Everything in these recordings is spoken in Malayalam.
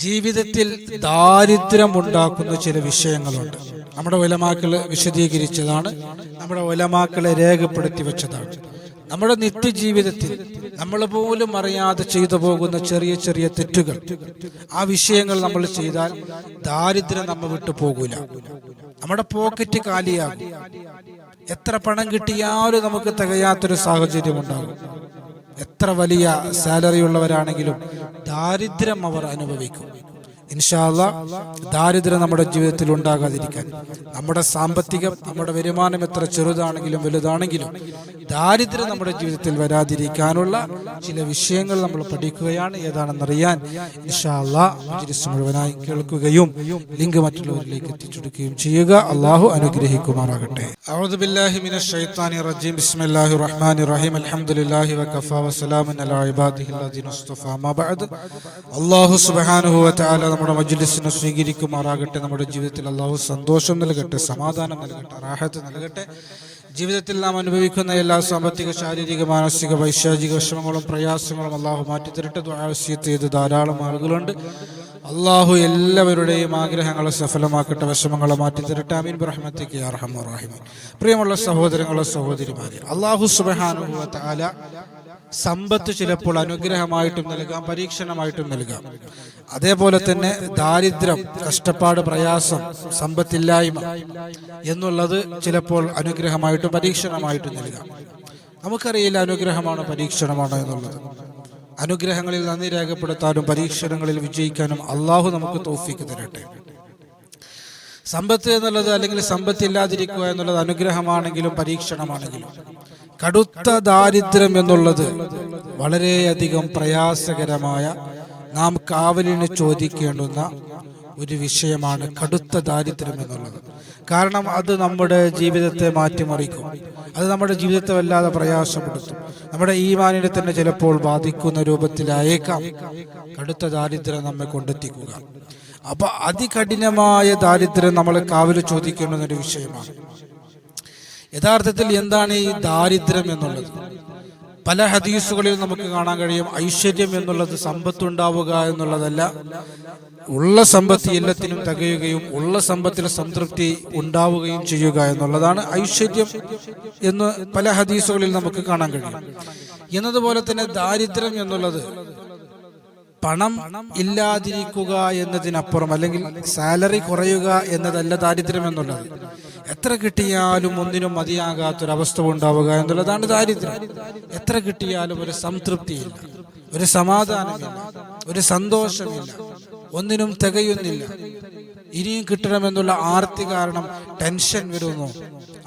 ജീവിതത്തിൽ ദാരിദ്ര്യമുണ്ടാക്കുന്ന ചില വിഷയങ്ങളുണ്ട്. നമ്മുടെ ഉലമാക്കൾ വിശദീകരിച്ചതാണ്, നമ്മുടെ ഉലമാക്കളെ രേഖപ്പെടുത്തി വെച്ചതാണ്. നമ്മുടെ നിത്യജീവിതത്തിൽ നമ്മൾ പോലും അറിയാതെ ചെയ്തു പോകുന്ന ചെറിയ ചെറിയ തെറ്റുകൾ, ആ വിഷയങ്ങൾ നമ്മൾ ചെയ്താൽ ദാരിദ്ര്യം നമ്മെ വിട്ടു പോകൂല. നമ്മുടെ പോക്കറ്റ് കാലിയാകും. എത്ര പണം കിട്ടിയാലും നമുക്ക് തികയാത്തൊരു സാഹചര്യം ഉണ്ടാകും. എത്ര വലിയ സാലറി ഉള്ളവരാണെങ്കിലും ദാരിദ്ര്യം അവർ അനുഭവിക്കും. ഇൻഷാ അല്ലാഹ് ദാരിദ്ര്യം നമ്മുടെ ജീവിതത്തിൽ ഉണ്ടാകാതിരിക്കാൻ, നമ്മുടെ സാമ്പത്തികം, നമ്മുടെ വരുമാനം എത്ര ചെറുതാണെങ്കിലും വലുതാണെങ്കിലും ദാരിദ്ര്യം നമ്മുടെ ജീവിതത്തിൽ വരാതിരിക്കാനുള്ള ചില വിഷയങ്ങൾ നമ്മൾ പഠിക്കുകയാണ്. ഏതാണെന്നറിയാൻ ഇൻഷാ അല്ലാഹ് മജ്‌ലിസ് മുഴുവനായി കേൾക്കുകയും ലിങ്ക് മറ്റുള്ളവരിലേക്ക് എത്തിച്ചെടുക്കുകയും ചെയ്യുക. അള്ളാഹു അനുഗ്രഹിക്കുമാറാകട്ടെ. അഊദു ബില്ലാഹി മിനശ് ശൈത്താനിർ റജീം. ബിസ്മില്ലാഹിർ റഹ്മാനിർ റഹീം. അൽഹംദുലില്ലാഹി വകഫാ വസ്സലാമുൻ അലാ ഇബാദിഹിൽ ലദീന ഇസ്തഫാ. മാ ബഅദ്. അല്ലാഹു സുബ്ഹാനഹു വ തആല നമ്മുടെ മജ്‌ലിസിനെ സ്വീകരിക്കുമാറാകട്ടെ. നമ്മുടെ ജീവിതത്തിൽ അല്ലാഹു സന്തോഷം നൽകട്ടെ, സമാധാനം നൽകട്ടെ, റാഹത്ത് നൽകട്ടെ. ജീവിതത്തിൽ നാം അനുഭവിക്കുന്ന എല്ലാ സാമ്പത്തിക, ശാരീരിക, മാനസിക, വൈശാചിക വിഷമങ്ങളും പ്രയാസങ്ങളും അല്ലാഹു മാറ്റിത്തരട്ടെ. ദുആ വസിയത്ത് ചെയ്ത് ധാരാളം ആളുകളുണ്ട്. അല്ലാഹു എല്ലാവരുടെയും ആഗ്രഹങ്ങളെ സഫലമാക്കട്ടെ, വിഷമങ്ങളെ മാറ്റിത്തരട്ടെ. ആമീൻ ബിറഹ്മതിക യാ അർഹമർ റഹീമീൻ. പ്രിയമുള്ള സഹോദരങ്ങളെ, സഹോദരിമാരെ, അല്ലാഹു സുബ്ഹാനഹു വ തആല സമ്പത്ത് ചിലപ്പോൾ അനുഗ്രഹമായിട്ടും നൽകാം, പരീക്ഷണമായിട്ടും നൽകാം. അതേപോലെ തന്നെ ദാരിദ്ര്യം, കഷ്ടപ്പാട്, പ്രയാസം, സമ്പത്തില്ലായ്മ എന്നുള്ളത് ചിലപ്പോൾ അനുഗ്രഹമായിട്ടും പരീക്ഷണമായിട്ടും നൽകാം. നമുക്കറിയില്ല അനുഗ്രഹമാണോ പരീക്ഷണമാണോ എന്നുള്ളത്. അനുഗ്രഹങ്ങളിൽ നന്ദി രേഖപ്പെടുത്താനും പരീക്ഷണങ്ങളിൽ വിജയിക്കാനും അള്ളാഹു നമുക്ക് തൗഫീക്ക് തരട്ടെ. സമ്പത്ത് എന്നുള്ളത്, അല്ലെങ്കിൽ സമ്പത്തില്ലാതിരിക്കുക എന്നുള്ളത് അനുഗ്രഹമാണെങ്കിലും പരീക്ഷണമാണെങ്കിലും കടുത്ത ദാരിദ്ര്യം എന്നുള്ളത് വളരെയധികം പ്രയാസകരമായ, നാം കാവലിന് ചോദിക്കേണ്ടുന്ന ഒരു വിഷയമാണ് കടുത്ത ദാരിദ്ര്യം എന്നുള്ളത്. കാരണം അത് നമ്മുടെ ജീവിതത്തെ മാറ്റിമറിക്കും. അത് നമ്മുടെ ജീവിതത്തെ വല്ലാതെ പ്രയാസപ്പെടുത്തും. നമ്മുടെ ഈമാനിനെ തന്നെ ചിലപ്പോൾ ബാധിക്കുന്ന രൂപത്തിലായേക്കാം കടുത്ത ദാരിദ്ര്യം നമ്മെ കൊണ്ടെത്തിക്കുക. അപ്പൊ അതികഠിനമായ ദാരിദ്ര്യം നമ്മൾ കാവല് ചോദിക്കേണ്ടുന്ന ഒരു വിഷയമാണ്. യഥാർത്ഥത്തിൽ എന്താണ് ഈ ദാരിദ്ര്യം എന്നുള്ളത്? പല ഹദീസുകളിൽ നമുക്ക് കാണാൻ കഴിയും, ഐശ്വര്യം എന്നുള്ളത് സമ്പത്തുണ്ടാവുക എന്നുള്ളതല്ല, ഉള്ള സമ്പത്ത് എല്ലാത്തിനും തികയുകയും ഉള്ള സമ്പത്തിൽ സംതൃപ്തി ഉണ്ടാവുകയും ചെയ്യുക എന്നുള്ളതാണ് ഐശ്വര്യം എന്ന് പല ഹദീസുകളിൽ നമുക്ക് കാണാൻ കഴിയും. എന്നതുപോലെ തന്നെ ദാരിദ്ര്യം എന്നുള്ളത് പണം ഇല്ലാതിരിക്കുക എന്നതിനപ്പുറം, അല്ലെങ്കിൽ സാലറി കുറയുക എന്നതല്ല ദാരിദ്ര്യം എന്നുള്ളത്. എത്ര കിട്ടിയാലും ഒന്നിനും മതിയാകാത്തൊരവസ്ഥ ഉണ്ടാവുക എന്നുള്ളതാണ് ദാരിദ്ര്യം. എത്ര കിട്ടിയാലും ഒരു സംതൃപ്തിയില്ല, ഒരു സമാധാനമില്ല, ഒരു സന്തോഷമില്ല, ഒന്നിനും തികയുന്നില്ല. ഇനിയും കിട്ടണമെന്നുള്ള ആർത്തി കാരണം ടെൻഷൻ വരുന്നു.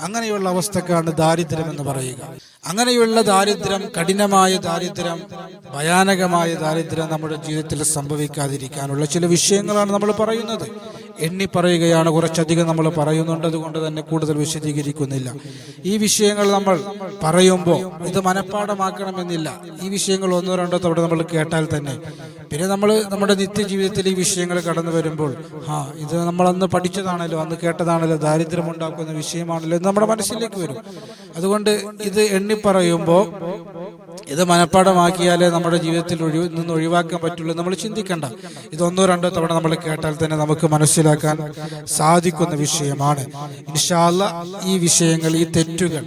അങ്ങനെയുള്ള അവസ്ഥക്കാണ് ദാരിദ്ര്യം എന്ന് പറയുക. അങ്ങനെയുള്ള ദാരിദ്ര്യം, കഠിനമായ ദാരിദ്ര്യം, ഭയാനകമായ ദാരിദ്ര്യം നമ്മുടെ ജീവിതത്തിൽ സംഭവിക്കാതിരിക്കാനുള്ള ചില വിഷയങ്ങളാണ് നമ്മൾ പറയുന്നത്. എണ്ണി പറയുകയാണ്, കുറച്ചധികം നമ്മൾ പറയുന്നുണ്ട്, അതുകൊണ്ട് തന്നെ കൂടുതൽ വിശദീകരിക്കുന്നില്ല. ഈ വിഷയങ്ങൾ നമ്മൾ പറയുമ്പോൾ ഇത് മനഃപ്പാഠമാക്കണമെന്നില്ല. ഈ വിഷയങ്ങൾ ഒന്നോ രണ്ടോ തവണ നമ്മൾ കേട്ടാൽ തന്നെ പിന്നെ നമ്മൾ നമ്മുടെ നിത്യജീവിതത്തിൽ ഈ വിഷയങ്ങൾ കടന്നു വരുമ്പോൾ ഇത് നമ്മളന്ന് പഠിച്ചതാണല്ലോ, അന്ന് കേട്ടതാണല്ലോ, ദാരിദ്ര്യം ഉണ്ടാക്കുന്ന വിഷയമാണല്ലോ എന്ന് നമ്മുടെ മനസ്സിലേക്ക് വരും. അതുകൊണ്ട് ഇത് എണ്ണി പറയുമ്പോൾ ഇത് മനഃപ്പാഠമാക്കിയാലേ നമ്മുടെ ജീവിതത്തിൽ നിന്ന് ഒഴിവാക്കാൻ പറ്റുള്ളൂ നമ്മൾ ചിന്തിക്കേണ്ട. ഇത് ഒന്നോ രണ്ടോ തവണ നമ്മൾ കേട്ടാൽ തന്നെ നമുക്ക് മനസ്സിലാക്കാൻ സാധിക്കുന്ന വിഷയമാണ്. ഇൻഷാ അല്ലാഹ് ഈ വിഷയങ്ങൾ, ഈ തെറ്റുകൾ,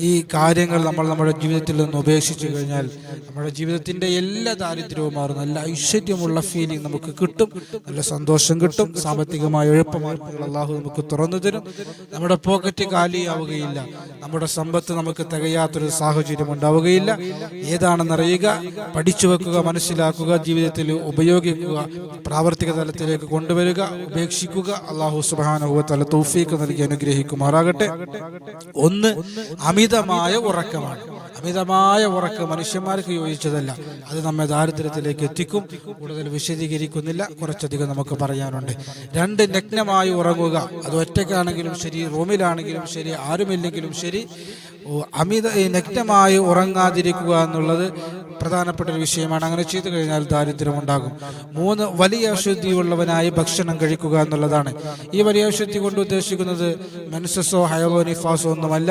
ഈ കാര്യങ്ങൾ നമ്മൾ നമ്മുടെ ജീവിതത്തിൽ നിന്ന് ഉപേക്ഷിച്ചു കഴിഞ്ഞാൽ നമ്മുടെ ജീവിതത്തിന്റെ എല്ലാ ദാരിദ്ര്യവും മാറും. നല്ല ഐശ്വര്യമുള്ള ഫീലിംഗ് നമുക്ക് കിട്ടും, നല്ല സന്തോഷം കിട്ടും, സാമ്പത്തികമായ എളുപ്പമാർഗങ്ങൾ അല്ലാഹു നമുക്ക് തുറന്നു തരും. നമ്മുടെ പോക്കറ്റ് കാലിയാവുകയില്ല, നമ്മുടെ സമ്പത്ത് നമുക്ക് തികയാത്തൊരു സാഹചര്യം ഉണ്ടാവുകയില്ല. ഏതാണെന്നറിയുക, പഠിച്ചു വെക്കുക, മനസ്സിലാക്കുക, ജീവിതത്തിൽ ഉപയോഗിക്കുക, പ്രാവർത്തിക തലത്തിലേക്ക് കൊണ്ടുവരിക, ഉപേക്ഷിക്കുക. അല്ലാഹു സുബ്ഹാനഹു വ തആല തൗഫീഖ് നൽകി അനുഗ്രഹിക്കുമാറാകട്ടെ. ഒന്ന്, അമിതമായ ഉറക്കമാണ്. അമിതമായ ഉറക്കം മനുഷ്യന്മാർക്ക് യോജിച്ചതല്ല, അത് നമ്മെ ദാരിദ്ര്യത്തിലേക്ക് എത്തിക്കും. കൂടുതൽ വിശദീകരിക്കുന്നില്ല, കുറച്ചധികം നമുക്ക് പറയാനുണ്ട്. രണ്ട്, നഗ്നമായി ഉറങ്ങുക. അത് ഒറ്റയ്ക്കാണെങ്കിലും ശരി, റൂമിലാണെങ്കിലും ശരി, ആരുമില്ലെങ്കിലും ശരി, നഗ്നമായി ഉറങ്ങാതിരിക്കുക എന്നുള്ളത് പ്രധാനപ്പെട്ട ഒരു വിഷയമാണ്. അങ്ങനെ ചെയ്തു കഴിഞ്ഞാൽ ദാരിദ്ര്യം ഉണ്ടാകും. 3, വലിയ അശുദ്ധിയുള്ളവനായി ഭക്ഷണം കഴിക്കുക എന്നുള്ളതാണ്. ഈ വലിയ അശുദ്ധി കൊണ്ട് ഉദ്ദേശിക്കുന്നത് മെൻസസോ ഹൈവോ നിഫാസോ ഒന്നുമല്ല.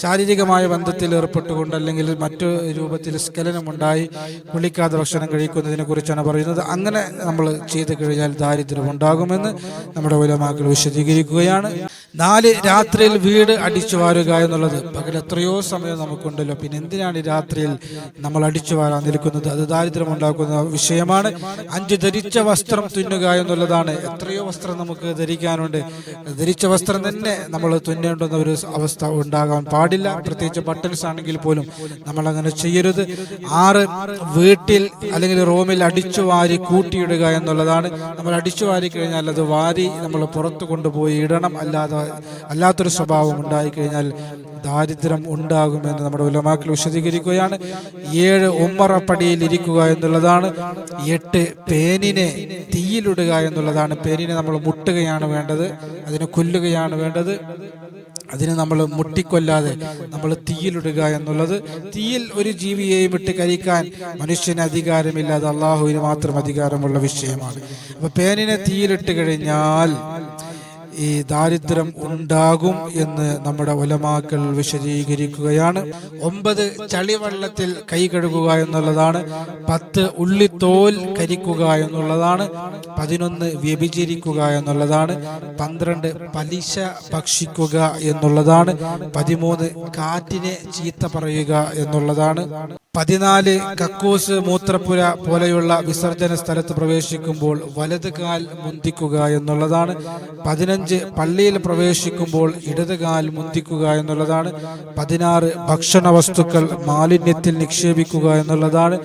ശാരീരികമായ ബന്ധത്തിൽ ഏർപ്പെട്ടുകൊണ്ട് അല്ലെങ്കിൽ മറ്റു രൂപത്തിൽ സ്ഖലനമുണ്ടായി കുളിക്കാതെ ഭക്ഷണം കഴിക്കുന്നതിനെ കുറിച്ചാണ് പറയുന്നത്. അങ്ങനെ നമ്മൾ ചെയ്തു കഴിഞ്ഞാൽ ദാരിദ്ര്യം ഉണ്ടാകുമെന്ന് നമ്മുടെ ഉലമാക്കൾ വിശദീകരിക്കുകയാണ്. 4, രാത്രിയിൽ വീട് അടിച്ചു വാരുക എന്നുള്ളത്. പകൽ എത്രയോ സമയം നമുക്കുണ്ടല്ലോ, പിന്നെ എന്തിനാണ് ഈ രാത്രിയിൽ നമ്മൾ അടിച്ചു വാരാൻ നിൽക്കുന്നത്? അത് ദാരിദ്ര്യം ഉണ്ടാക്കുന്ന വിഷയമാണ്. 5, ധരിച്ച വസ്ത്രം തുന്നുക എന്നുള്ളതാണ്. എത്രയോ വസ്ത്രം നമുക്ക് ധരിക്കാനുണ്ട്. ധരിച്ച വസ്ത്രം തന്നെ നമ്മൾ തുന്നേണ്ടുന്ന ഒരു അവസ്ഥ ഉണ്ടാകാൻ പാടില്ല. പ്രത്യേകിച്ച് ബട്ടൺസ് ആണെങ്കിൽ പോലും നമ്മൾ അങ്ങനെ ചെയ്യരുത്. 6, വീട്ടിൽ അല്ലെങ്കിൽ റൂമിൽ അടിച്ചു വാരി കൂട്ടിയിടുക എന്നുള്ളതാണ്. നമ്മൾ അടിച്ചു വാരി കഴിഞ്ഞാൽ അത് വാരി നമ്മൾ പുറത്തു കൊണ്ടുപോയി ഇടണം. അല്ലാത്തൊരു സ്വഭാവം ഉണ്ടായിക്കഴിഞ്ഞാൽ ദാരിദ്ര്യം ഉണ്ടാകുമെന്ന് നമ്മുടെ ഉലമാക്കൾ വിശദീകരിക്കുകയാണ്. 7, ഉമ്മറപ്പടിയിൽ ഇരിക്കുക എന്നുള്ളതാണ്. 8, പേനിനെ തീയിലിടുക എന്നുള്ളതാണ്. പേനിനെ നമ്മൾ മുട്ടുകയാണ് വേണ്ടത്, അതിനെ കൊല്ലുകയാണ് വേണ്ടത്. അതിന് നമ്മൾ മുട്ടിക്കൊല്ലാതെ നമ്മൾ തീയിലിടുക എന്നുള്ളത്. തീയിൽ ഒരു ജീവിയെയും ഇട്ട് കരിക്കാൻ മനുഷ്യന് അധികാരമില്ല, അത് അള്ളാഹുവിന് മാത്രം അധികാരമുള്ള വിഷയമാണ്. അപ്പൊ പേനിനെ തീയിലിട്ട് കഴിഞ്ഞാൽ ഈ ദാരിദ്ര്യം ഉണ്ടാകും എന്ന് നമ്മുടെ ഉലമാക്കൾ വിശദീകരിക്കുകയാണ്. 9, ചളിവെള്ളത്തിൽ കൈ കഴുകുക എന്നുള്ളതാണ്. 10, ഉള്ളിത്തോൽ കരിക്കുക എന്നുള്ളതാണ്. 11, വ്യഭിചരിക്കുക എന്നുള്ളതാണ്. 12, പലിശ ഭക്ഷിക്കുക എന്നുള്ളതാണ്. 13, കാറ്റിനെ ചീത്ത പറയുക എന്നുള്ളതാണ്. 14, കക്കൂസ്, മൂത്രപ്പുര പോലെയുള്ള വിസർജന സ്ഥലത്ത് പ്രവേശിക്കുമ്പോൾ വലത് കാൽ മുന്തിക്കുക എന്നുള്ളതാണ്. 15, പള്ളിയിൽ പ്രവേശിക്കുമ്പോൾ ഇടത് കാൽ മുന്തിക്കുക എന്നുള്ളതാണ്. 16, ഭക്ഷണ വസ്തുക്കൾ മാലിന്യത്തിൽ നിക്ഷേപിക്കുക എന്നുള്ളതാണ്.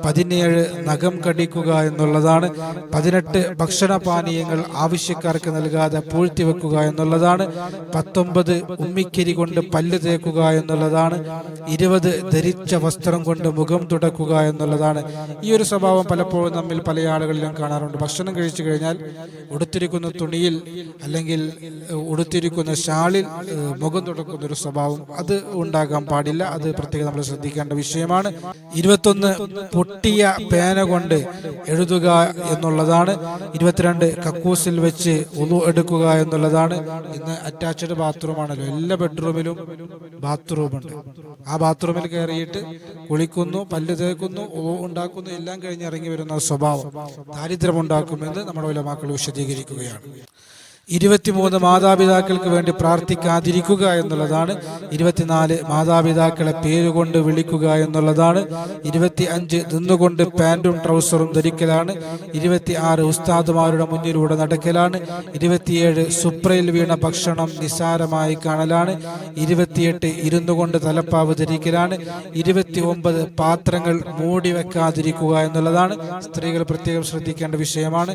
17, നഖം കടിക്കുക എന്നുള്ളതാണ്. 18, ഭക്ഷണപാനീയങ്ങൾ ആവശ്യക്കാർക്ക് നൽകാതെ പൂഴ്ത്തിവെക്കുക എന്നുള്ളതാണ്. 19, ഉമ്മിക്കരി കൊണ്ട് പല്ല് തേക്കുക എന്നുള്ളതാണ്. 20, ധരിച്ച വസ്ത്രം കൊണ്ട് മുഖം തുടക്കുക എന്നുള്ളതാണ്. ഈ ഒരു സ്വഭാവം പലപ്പോഴും നമ്മിൽ പല ആളുകളിലും കാണാറുണ്ട്. ഭക്ഷണം കഴിച്ചു കഴിഞ്ഞാൽ ഉടുത്തിരിക്കുന്ന തുണിയിൽ അല്ലെങ്കിൽ ഉടുത്തിരിക്കുന്ന ഷാളിൽ മുഖം തുടക്കുന്ന ഒരു സ്വഭാവം അത് ഉണ്ടാകാൻ പാടില്ല. അത് പ്രത്യേകം നമ്മൾ ശ്രദ്ധിക്കേണ്ട വിഷയമാണ്. 21, പൊട്ടിയ പേന കൊണ്ട് എഴുതുക എന്നുള്ളതാണ്. 22, കക്കൂസിൽ വെച്ച് ഉളു എടുക്കുക എന്നുള്ളതാണ്. ഇന്ന് അറ്റാച്ച്ഡ് ബാത്റൂമാണല്ലോ, എല്ലാ ബെഡ്റൂമിലും ബാത്റൂമുണ്ട്. ആ ബാത്റൂമിൽ കയറിയിട്ട് കുളിക്കുന്നു, പല്ല് തേക്കുന്നു, ഉണ്ടാക്കുന്നു, എല്ലാം കഴിഞ്ഞ് ഇറങ്ങി വരുന്ന സ്വഭാവം ദാരിദ്ര്യമുണ്ടാക്കുമെന്ന് നമ്മുടെ ഉലമാക്കൾ വിശദീകരിക്കുകയാണ്. 23, മാതാപിതാക്കൾക്ക് വേണ്ടി പ്രാർത്ഥിക്കാതിരിക്കുക എന്നുള്ളതാണ്. 24, മാതാപിതാക്കളെ പേരുകൊണ്ട് വിളിക്കുക എന്നുള്ളതാണ്. 25, നിന്നുകൊണ്ട് പാൻറ്റും ട്രൗസറും ധരിക്കലാണ്. 26, ഉസ്താദുമാരുടെ മുന്നിലൂടെ നടക്കലാണ്. 27, സുപ്രയിൽ വീണ ഭക്ഷണം നിസാരമായി കാണലാണ്. 28, ഇരുന്നുകൊണ്ട് തലപ്പാവ് ധരിക്കലാണ്. 29, പാത്രങ്ങൾ മൂടി വെക്കാതിരിക്കുക എന്നുള്ളതാണ്. സ്ത്രീകൾ പ്രത്യേകം ശ്രദ്ധിക്കേണ്ട വിഷയമാണ്.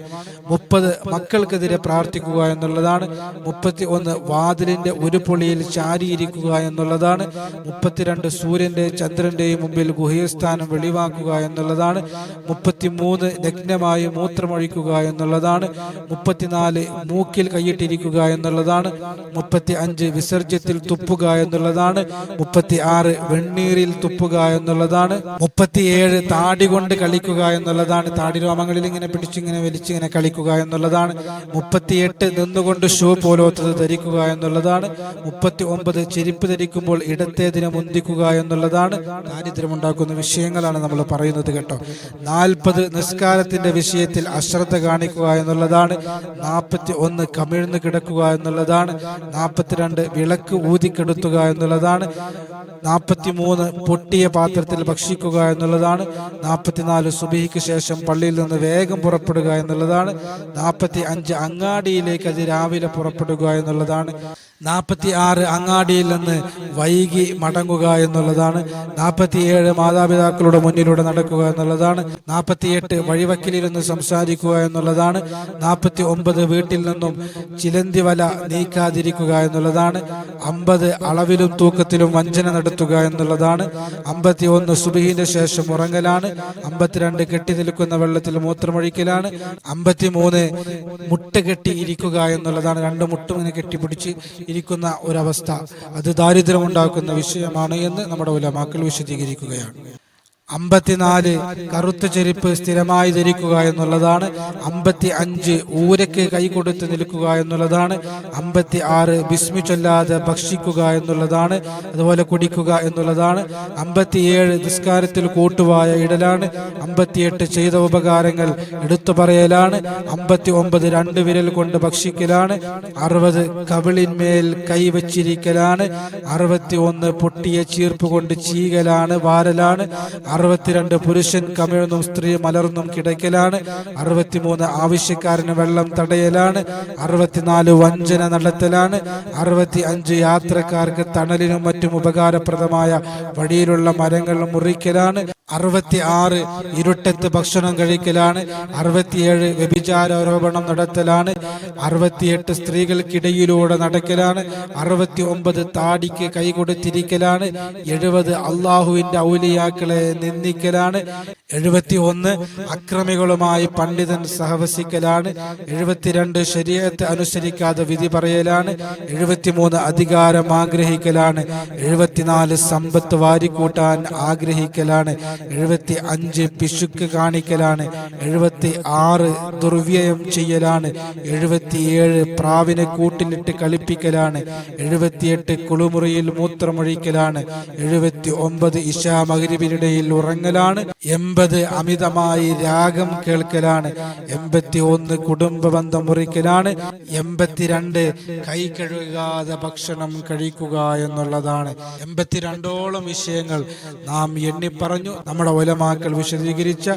30, മക്കൾക്കെതിരെ പ്രാർത്ഥിക്കുക എന്നുള്ളതാണ്. 31, വാതിലിന്റെ ഒരു പൊളിയിൽ ചാരിയിരിക്കുക എന്നുള്ളതാണ്. 32, സൂര്യന്റെ ചന്ദ്രന്റെയും മുമ്പിൽ ഗുഹ്യസ്ഥാനം വെളിവാക്കുക എന്നുള്ളതാണ്. 33, നഗ്നമായി മൂത്രമൊഴിക്കുക എന്നുള്ളതാണ്. 34, മൂക്കിൽ കൈയിട്ടിരിക്കുക എന്നുള്ളതാണ്. 35, വിസർജ്യത്തിൽ തുപ്പുക എന്നുള്ളതാണ്. 36, വെണ്ണീറിൽ തുപ്പുക എന്നുള്ളതാണ്. 37, താടി കൊണ്ട് കളിക്കുക എന്നുള്ളതാണ്. താടി രോമങ്ങളിൽ ഇങ്ങനെ പിടിച്ചിങ്ങനെ വലിച്ചിങ്ങനെ കളിക്കുക എന്നുള്ളതാണ്. 38, നിന്നുകൊണ്ട് ഷൂ പോലത്തത് ധരിക്കുക എന്നുള്ളതാണ്. 39, ചെരുപ്പ് ധരിക്കുമ്പോൾ ഇടത്തേതിനെ മുന്തിക്കുക എന്നുള്ളതാണ്. ദാരിദ്ര്യമുണ്ടാക്കുന്ന വിഷയങ്ങളാണ് നമ്മൾ പറയുന്നത് കേട്ടോ. 40, നിസ്കാരത്തിന്റെ വിഷയത്തിൽ അശ്രദ്ധ കാണിക്കുക എന്നുള്ളതാണ്. 41, കമിഴ്ന്ന് കിടക്കുക എന്നുള്ളതാണ്. 42, വിളക്ക് ഊതിക്കെടുത്തുക എന്നുള്ളതാണ്. 43, പൊട്ടിയ പാത്രത്തിൽ ഭക്ഷിക്കുക എന്നുള്ളതാണ്. 44, സുബഹിക്ക് ശേഷം പള്ളിയിൽ നിന്ന് വേഗം പുറപ്പെടുക എന്നുള്ളതാണ്. 45, അങ്ങാടിയിലേക്ക് രാവിലെ പുറപ്പെടുക എന്നുള്ളതാണ്. 46, അങ്ങാടിയിൽ നിന്ന് വൈകി മടങ്ങുക എന്നുള്ളതാണ്. 47, മാതാപിതാക്കളുടെ മുന്നിലൂടെ നടക്കുക എന്നുള്ളതാണ്. 48, വഴിവക്കിലിരുന്ന് സംസാരിക്കുക എന്നുള്ളതാണ്. 49, വീട്ടിൽ നിന്നും ചിലന്തി വല നീക്കാതിരിക്കുക എന്നുള്ളതാണ്. 50, അളവിലും തൂക്കത്തിലും വഞ്ചന നടത്തുക എന്നുള്ളതാണ്. 51, സുബഹിന്റെ ശേഷം ഉറങ്ങലാണ്. 52, കെട്ടി നിൽക്കുന്ന വെള്ളത്തിൽ മൂത്രമൊഴിക്കലാണ്. 53, മുട്ട കെട്ടി ഇരിക്കുക എന്നുള്ളതാണ്. 2 മുട്ടും ഇങ്ങനെ കെട്ടിപ്പിടിച്ച് ഇരിക്കുന്ന ഒരവസ്ഥ, അത് ദാരിദ്ര്യമുണ്ടാക്കുന്ന വിഷയമാണ് എന്ന് നമ്മുടെ ഉലമാക്കൾ വിശദീകരിക്കുകയാണ്. 54 കറുത്ത ചെരുപ്പ് സ്ഥിരമായി ധരിക്കുക എന്നുള്ളതാണ്. 55 ഊരക്ക് കൈ കൊടുത്ത് നിൽക്കുക എന്നുള്ളതാണ്. 56 ബിസ്മി ചൊല്ലാതെ ഭക്ഷിക്കുക എന്നുള്ളതാണ്, അതുപോലെ കുടിക്കുക എന്നുള്ളതാണ്. 57 നിസ്കാരത്തിൽ കൂട്ടുവായ ഇടലാണ്. 58 ചെയ്ത ഉപകാരങ്ങൾ എടുത്തു പറയലാണ്. 59 2 വിരൽ കൊണ്ട് ഭക്ഷിക്കലാണ്. 60 കവിളിന്മേൽ കൈവച്ചിരിക്കലാണ്. 61 പൊട്ടിയ ചീർപ്പ് കൊണ്ട് ചീകലാണ്, വാരലാണ്. 62 പുരുഷൻ കമിഴ്ന്നും സ്ത്രീ മലർന്നും കിടക്കലാണ്. 63 ആവശ്യക്കാരന് വെള്ളം തടയലാണ്. 64 വഞ്ചന നടത്തലാണ്. 65 യാത്രക്കാർക്ക് തണലിനും മറ്റും ഉപകാരപ്രദമായ വഴിയിലുള്ള മരങ്ങൾ മുറിക്കലാണ്. 66 ഇരുട്ടത്ത് ഭക്ഷണം കഴിക്കലാണ്. 67 വ്യഭിചാരോപണം നടത്തലാണ്. 68 സ്ത്രീകൾക്കിടയിലൂടെ നടക്കലാണ്. 69 താടിക്ക് കൈ കൊടുത്തിരിക്കലാണ്. 70 അള്ളാഹുവിന്റെ ഔലിയാക്കളെ നിന്ദിക്കലാണ്. 71 അക്രമികളുമായി പണ്ഡിതൻ സഹവസിക്കലാണ്. 72 ശരീഅത്ത് അനുസരിക്കാതെ വിധി പറയലാണ്. 73 അധികാരം ആഗ്രഹിക്കലാണ്. 74 സമ്പത്ത് വാരിക്കൂട്ടാൻ ആഗ്രഹിക്കലാണ്. 75 പിശുക്ക് കാണിക്കലാണ്. 76 ദുർവ്യയം ചെയ്യലാണ്. 77 പ്രാവിനെ കൂട്ടിലിട്ട് കളിപ്പിക്കലാണ്. 78 കുളിമുറിയിൽ മൂത്രമൊഴിക്കലാണ്. 79 ഇശാ മഗ്രിബിനിടയിൽ ഉറങ്ങലാണ്. 80 അമിതമായി രാഗം കേൾക്കലാണ്. 81 കുടുംബ ബന്ധം മുറിക്കലാണ്. 82 കൈ കഴുകാതെ ഭക്ഷണം കഴിക്കുക എന്നുള്ളതാണ്. 82ഓളം വിഷയങ്ങൾ നാം എണ്ണിപ്പറഞ്ഞു. നമ്മുടെ ഉലമാക്കൾ വിശദീകരിച്ച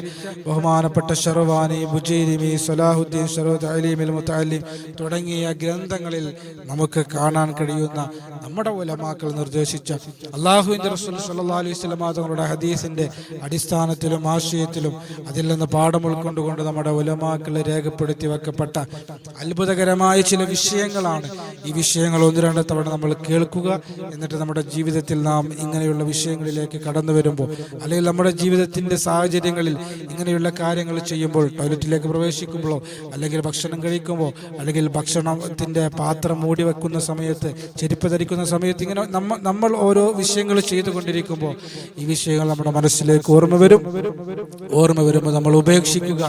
ബഹുമാനപ്പെട്ട ശർവാനി, ബുജൈരിമി, സലാഹുദ്ദീൻ ശറൂത്ത് അലീമിൽ മുതഅല്ലിം തുടങ്ങിയ ഗ്രന്ഥങ്ങളിൽ നമുക്ക് കാണാൻ കഴിയുന്ന നമ്മുടെ ഉലമാക്കൾ നിർദ്ദേശിച്ച അല്ലാഹുവിന്റെ റസൂൽ സല്ലല്ലാഹു അലൈഹി വസല്ലം തങ്ങളുടെ ഹദീസിന്റെ അടിസ്ഥാനത്തിലും ആശയത്തിലും അതിൽ നിന്ന് പാഠം ഉൾക്കൊണ്ടുകൊണ്ട് നമ്മുടെ ഉലമാക്കൾ രേഖപ്പെടുത്തി വെക്കപ്പെട്ട അത്ഭുതകരമായ ചില വിഷയങ്ങളാണ്. ഈ വിഷയങ്ങൾ 1-2 തവണ നമ്മൾ കേൾക്കുക. എന്നിട്ട് നമ്മുടെ ജീവിതത്തിൽ നാം ഇങ്ങനെയുള്ള വിഷയങ്ങളിലേക്ക് കടന്നു വരുമ്പോൾ, അല്ലെങ്കിൽ നമ്മുടെ ജീവിതത്തിന്റെ സാഹചര്യങ്ങളിൽ ഇങ്ങനെയുള്ള കാര്യങ്ങൾ ചെയ്യുമ്പോൾ, ടോയ്ലറ്റിലേക്ക് പ്രവേശിക്കുമ്പോഴോ അല്ലെങ്കിൽ ഭക്ഷണം കഴിക്കുമ്പോൾ അല്ലെങ്കിൽ ഭക്ഷണത്തിന്റെ പാത്രം മൂടി വെക്കുന്ന സമയത്ത്, ചെരുപ്പ് ധരിക്കുന്ന സമയത്ത്, ഇങ്ങനെ നമ്മൾ ഓരോ വിഷയങ്ങൾ ചെയ്തുകൊണ്ടിരിക്കുമ്പോൾ ഈ വിഷയങ്ങൾ നമ്മുടെ മനസ്സിലേക്ക് ഓർമ്മ വരുമ്പോൾ നമ്മൾ ഉപേക്ഷിക്കുക.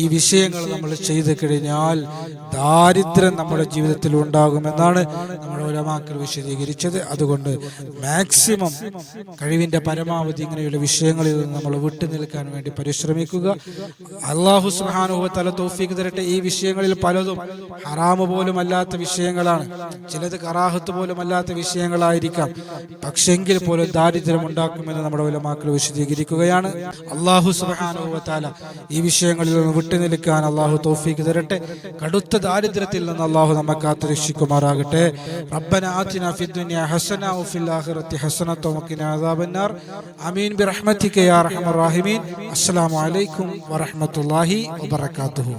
ഈ വിഷയങ്ങൾ നമ്മൾ ചെയ്തു കഴിഞ്ഞാൽ ദാരിദ്ര്യം നമ്മുടെ ജീവിതത്തിൽ ഉണ്ടാകുമെന്നാണ് നമ്മുടെ ഉലമാക്കൾ വിശദീകരിച്ചത്. അതുകൊണ്ട് മാക്സിമം കഴിവിന്റെ പരമാവധി ഇങ്ങനെയുള്ള വിഷയങ്ങളിൽ നിന്ന് നമ്മൾ വിട്ടു നിൽക്കാൻ വേണ്ടി പരിശ്രമിക്കുക. അല്ലാഹു സുബ്ഹാനഹു വ തആല തൗഫീഖ് തരട്ടെ. ഈ വിഷയങ്ങളിൽ പലതും ഹറാമ് പോലും അല്ലാത്ത വിഷയങ്ങളാണ്, ചിലത് കറാഹത്ത് പോലും അല്ലാത്ത വിഷയങ്ങളായിരിക്കാം. പക്ഷെങ്കിൽ പോലും ദാരിദ്ര്യം ഉണ്ടാക്കുമെന്ന് നമ്മുടെ ഉലമാക്കൾ വിശദീകരിക്കുകയാണ്. അല്ലാഹു സുബ്ഹാനഹു വ തആല ഈ വിഷയങ്ങളിൽ നിന്ന് വിട്ടു നിൽക്കാൻ അല്ലാഹു തൗഫീഖ് തരട്ടെ. കടുത്ത ദാരിദ്ര്യത്തിൽ നിന്ന് അല്ലാഹു നമ്മെ കാത്തു രക്ഷിക്കുമാറാകട്ടെ. റബ്ബന ആതിനാ ഫിദ് ദുനിയ ഹസന വഫിൽ ആഖിറതി ഹസനത വഖിനാ അദാബന്നാർ. ആമീൻ ബിറഹ്മതിക യാ അർഹമർ റഹീമീൻ. അസ്സലാമു അലൈക്കും വറഹ്മത്തുള്ളാഹി വബറകാതുഹു.